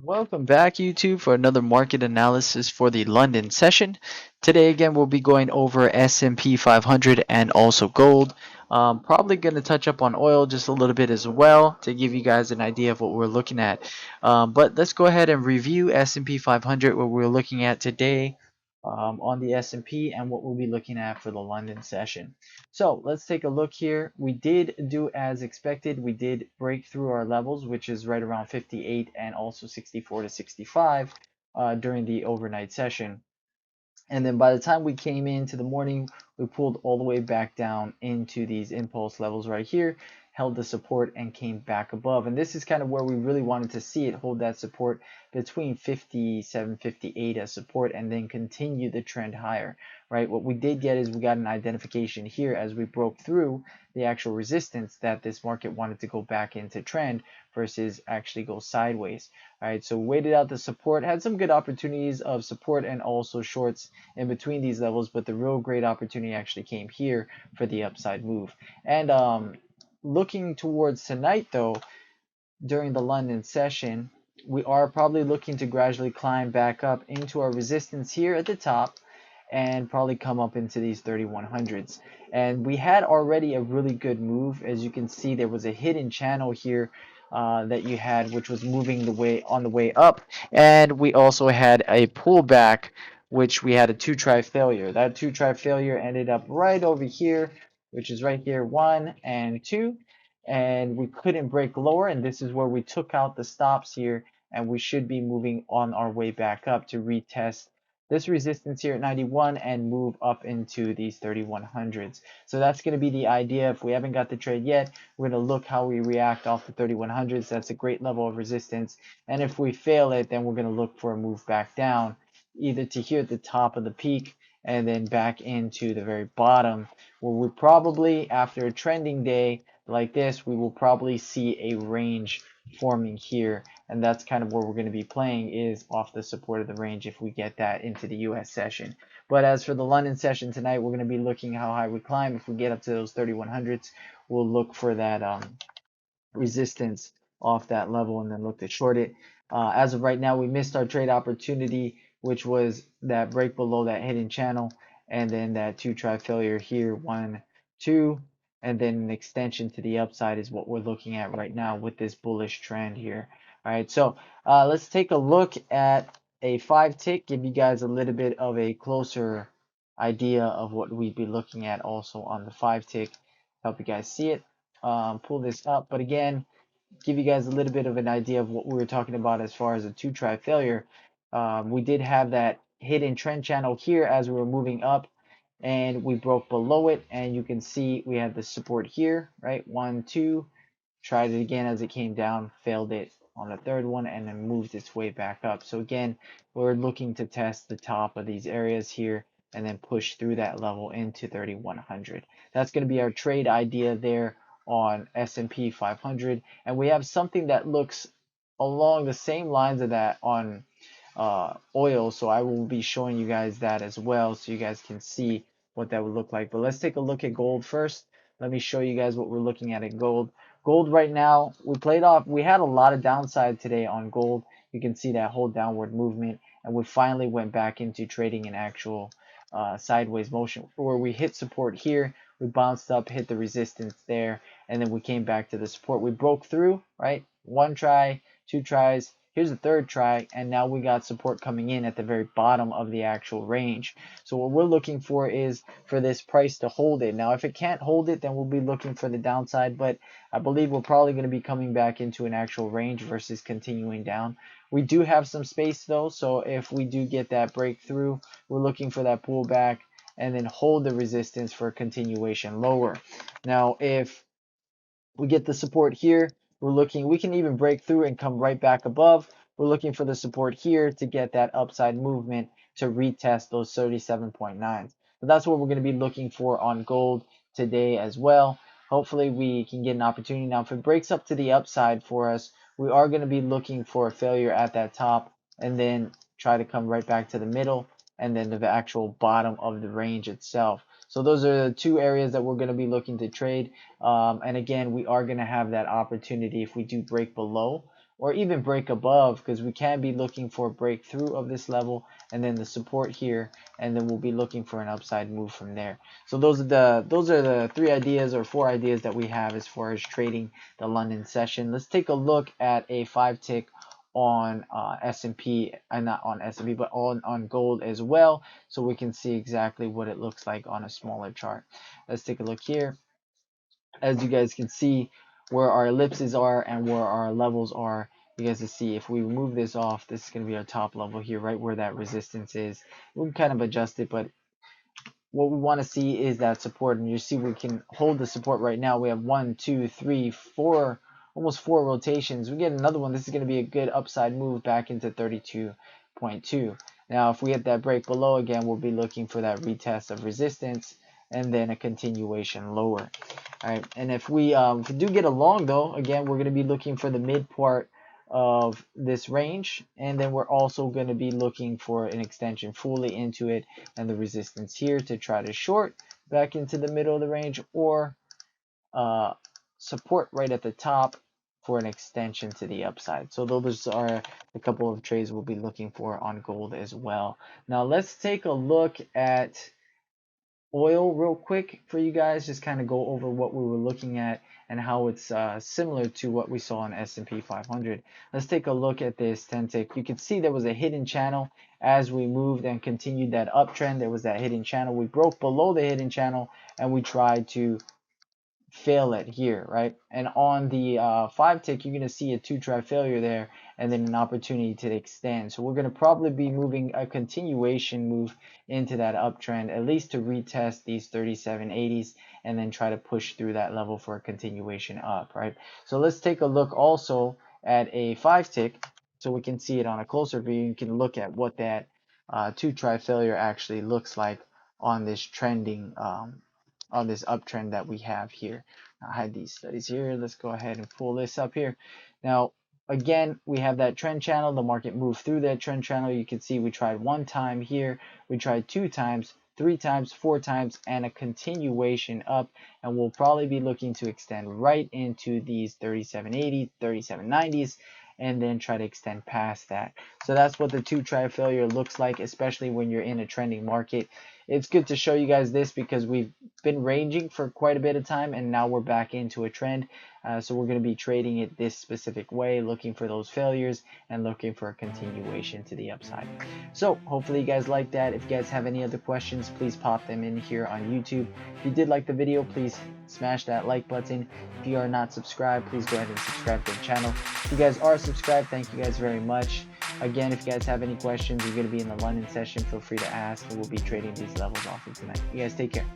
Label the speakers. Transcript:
Speaker 1: Welcome back, YouTube, for another market analysis for the London session. Today, again, we'll be going over S&P 500 and also gold. Probably going to touch up on oil just a little bit as well to give you guys an idea of what we're looking at. But let's go ahead and review S&P 500, what we're looking at today on the S&P and what we'll be looking at for the London session. So let's take a look here. We did do as expected. We did break through our levels, which is right around 58 and also 64 to 65 during the overnight session. And then by the time we came into the morning, we pulled all the way back down into these impulse levels right here, held the support and came back above. And this is kind of where we really wanted to see it hold that support between 57, 58 as support and then continue the trend higher, right? What we did get is we got an identification here as we broke through the actual resistance that this market wanted to go back into trend versus actually go sideways. All right, so waited out the support, had some good opportunities of support and also shorts in between these levels, but the real great opportunity actually came here for the upside move. And looking towards tonight, though, during the London session, we are probably looking to gradually climb back up into our resistance here at the top and probably come up into these 3100s. And we had already a really good move. As you can see, there was a hidden channel here that you had, which was moving the way on the way up. And we also had a pullback, which we had a two-try failure. That two-try failure ended up right over here, which is right here, 1 and 2. And we couldn't break lower, and this is where we took out the stops here, and we should be moving on our way back up to retest this resistance here at 91 and move up into these 3100s. So that's going to be the idea. If we haven't got the trade yet, we're going to look how we react off the 3100s. That's a great level of resistance. And if we fail it, then we're going to look for a move back down, either to here at the top of the peak and then back into the very bottom, where we probably, after a trending day like this, we will probably see a range forming here, and that's kind of where we're going to be playing, is off the support of the range if we get that into the US session. But as for the London session tonight, we're going to be looking how high we climb. If we get up to those 3100s, we'll look for that resistance off that level and then look to short it. As of right now, we missed our trade opportunity, which was that break below that hidden channel and then that two-try failure here, 1, 2, and then an extension to the upside is what we're looking at right now with this bullish trend here. All right, so let's take a look at a 5-tick, give you guys a little bit of a closer idea of what we'd be looking at also on the 5-tick. Help you guys see it. Pull this up, but again, give you guys a little bit of an idea of what we were talking about as far as a two-try failure. We did have that hidden trend channel here as we were moving up, and we broke below it, and you can see we had the support here, right? 1, 2, tried it again as it came down, failed it on the third one, and then moved its way back up. So again, we're looking to test the top of these areas here and then push through that level into 3100. That's going to be our trade idea there on S&P 500, and we have something that looks along the same lines of that on oil, so I will be showing you guys that as well so you guys can see what that would look like. But let's take a look at gold first. Let me show you guys what we're looking at in gold. Gold right now, we had a lot of downside today on gold. You can see that whole downward movement, and we finally went back into trading an actual sideways motion where we hit support here, we bounced up, hit the resistance there, and then we came back to the support. We broke through, right? 1 try, 2 tries, here's the 3rd try, and now we got support coming in at the very bottom of the actual range. So what we're looking for is for this price to hold it. Now if it can't hold it, then we'll be looking for the downside, but I believe we're probably going to be coming back into an actual range versus continuing down. We do have some space though, so if we do get that breakthrough, we're looking for that pullback and then hold the resistance for continuation lower. Now if we get the support here, we can even break through and come right back above. We're looking for the support here to get that upside movement to retest those 37.9s. So that's what we're going to be looking for on gold today as well. Hopefully we can get an opportunity. Now if it breaks up to the upside for us, we are going to be looking for a failure at that top and then try to come right back to the middle and then the actual bottom of the range itself. So those are the 2 areas that we're going to be looking to trade. And again, we are going to have that opportunity if we do break below or even break above, because we can be looking for a breakthrough of this level and then the support here, and then we'll be looking for an upside move from there. So those are the 3 ideas or 4 ideas that we have as far as trading the London session. Let's take a look at a 5 tick on S&P, and not on S&P, but on gold as well, so we can see exactly what it looks like on a smaller chart. Let's take a look here. As you guys can see where our ellipses are and where our levels are, you guys can see if we remove this off, this is going to be our top level here, right where that resistance is. We can kind of adjust it, but what we want to see is that support, and you see we can hold the support right now. We have 1, 2, 3, 4, almost 4 rotations. We get another one. This is going to be a good upside move back into 32.2. Now if we hit that break below again, we'll be looking for that retest of resistance and then a continuation lower. All right, and if we do get a long though, again we're going to be looking for the mid part of this range, and then we're also going to be looking for an extension fully into it and the resistance here to try to short back into the middle of the range, or support right at the top for an extension to the upside. So those are a couple of trades we'll be looking for on gold as well. Now let's take a look at oil real quick for you guys, just kind of go over what we were looking at and how it's similar to what we saw on S&P 500. Let's take a look at this 10 tick. You can see there was a hidden channel as we moved and continued that uptrend. There was that hidden channel. We broke below the hidden channel and we tried to fail it here, right? And on the 5 tick, you're going to see a 2-try failure there, and then an opportunity to extend. So we're going to probably be moving a continuation move into that uptrend, at least to retest these 3780s and then try to push through that level for a continuation up, right? So let's take a look also at a 5 tick so we can see it on a closer view. You can look at what that 2-try failure actually looks like on this trending on this uptrend that we have here. I'll hide these studies here. Let's go ahead and pull this up here. Now, again, we have that trend channel. The market moved through that trend channel. You can see we tried 1 time here. We tried 2 times, 3 times, 4 times, and a continuation up. And we'll probably be looking to extend right into these 3780, 3790s, and then try to extend past that. So that's what the 2-try failure looks like, especially when you're in a trending market. It's good to show you guys this because we've been ranging for quite a bit of time, and now we're back into a trend. So we're going to be trading it this specific way, looking for those failures and looking for a continuation to the upside. So hopefully you guys like that. If you guys have any other questions, please pop them in here on YouTube. If you did like the video, please smash that like button. If you are not subscribed, please go ahead and subscribe to the channel. If you guys are subscribed, thank you guys very much. Again, if you guys have any questions, you're going to be in the London session, feel free to ask, and we'll be trading these levels off of tonight. You guys take care.